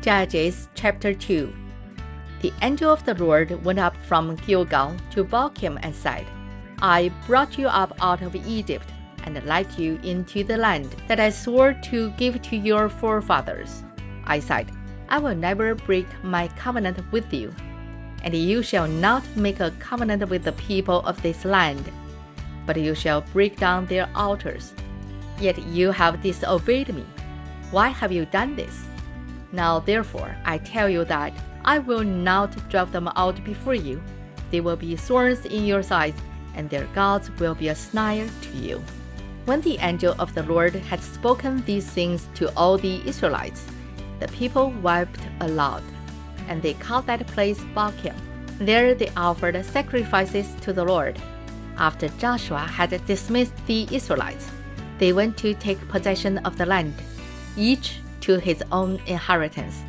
Judges chapter 2. The angel of the Lord went up from Gilgal to Bochim and said, I brought you up out of Egypt and led you into the land that I swore to give to your forefathers. I said, I will never break my covenant with you, and you shall not make a covenant with the people of this land, but you shall break down their altars. Yet you have disobeyed me. Why have you done this? Now therefore I tell you that I will not drive them out before you. They will be thorns in your sides, and their gods will be a snare to you. When the angel of the Lord had spoken these things to all the Israelites, the people wept aloud, and they called that place Bochim. There they offered sacrifices to the Lord. After Joshua had dismissed the Israelites, they went to take possession of the land, each to his own inheritance.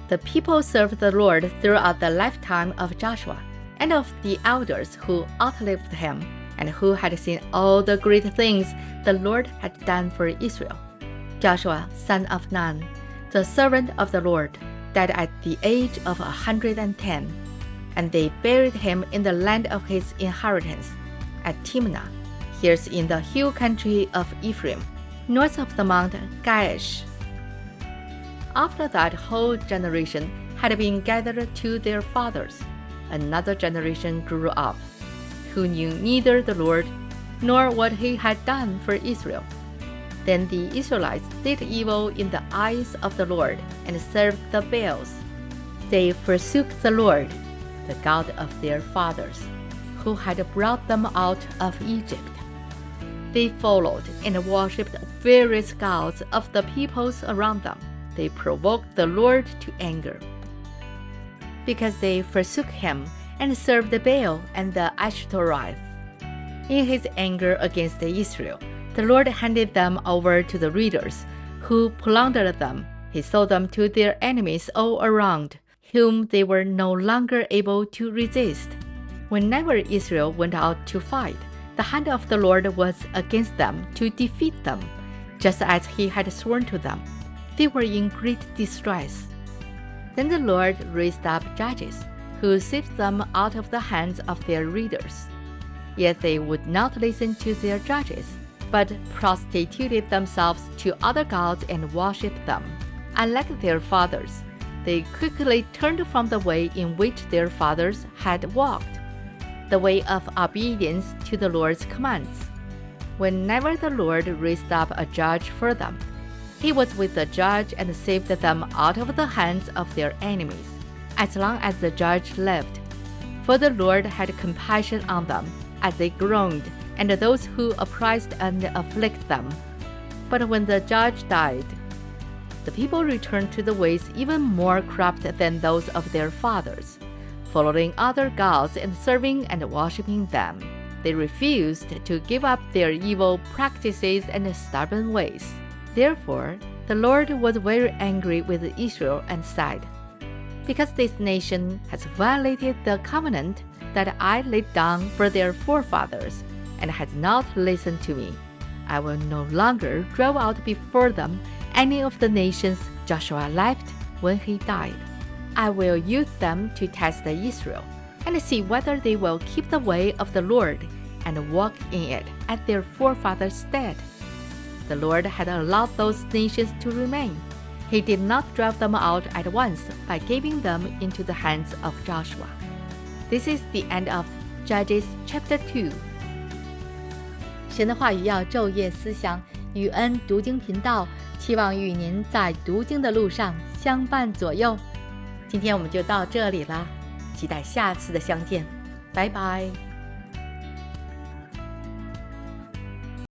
The people served the Lord throughout the lifetime of Joshua and of the elders who outlived him and who had seen all the great things the Lord had done for Israel. Joshua, son of Nun, the servant of the Lord, died at the age of 110, and they buried him in the land of his inheritance, at Timnah, here's in the hill country of Ephraim, north of the Mount Gaash. After that whole generation had been gathered to their fathers, another generation grew up, who knew neither the Lord nor what he had done for Israel. Then the Israelites did evil in the eyes of the Lord and served the Baals. They forsook the Lord, the God of their fathers, who had brought them out of Egypt. They followed and worshipped various gods of the peoples around them. They provoked the Lord to anger. Because they forsook him and served the Baal and the Ashtoreth. In his anger against Israel, the Lord handed them over to the raiders, who plundered them. He sold them to their enemies all around, whom they were no longer able to resist. Whenever Israel went out to fight, the hand of the Lord was against them to defeat them, just as he had sworn to them. They were in great distress. Then the Lord raised up judges, who saved them out of the hands of their raiders. Yet they would not listen to their judges, but prostituted themselves to other gods and worshipped them. Unlike their fathers, they quickly turned from the way in which their fathers had walked, the way of obedience to the Lord's commands. Whenever the Lord raised up a judge for them, he was with the judge and saved them out of the hands of their enemies, as long as the judge lived. For the Lord had compassion on them as they groaned, and those who oppressed and afflicted them. But when the judge died, the people returned to the ways even more corrupt than those of their fathers, following other gods and serving and worshipping them. They refused to give up their evil practices and stubborn ways. Therefore, the Lord was very angry with Israel and said, Because this nation has violated the covenant that I laid down for their forefathers, and has not listened to me, I will no longer drive out before them any of the nations Joshua left when he died. I will use them to test Israel, and see whether they will keep the way of the Lord and walk in it as their forefathers did. The Lord had allowed those nations to remain. He did not drive them out at once by giving them into the hands of Joshua. This is the end of Judges chapter 2. 神的话语要昼夜思想，与恩读经频道期望与您在读经的路上相伴左右。今天我们就到这里了，期待下次的相见，拜拜。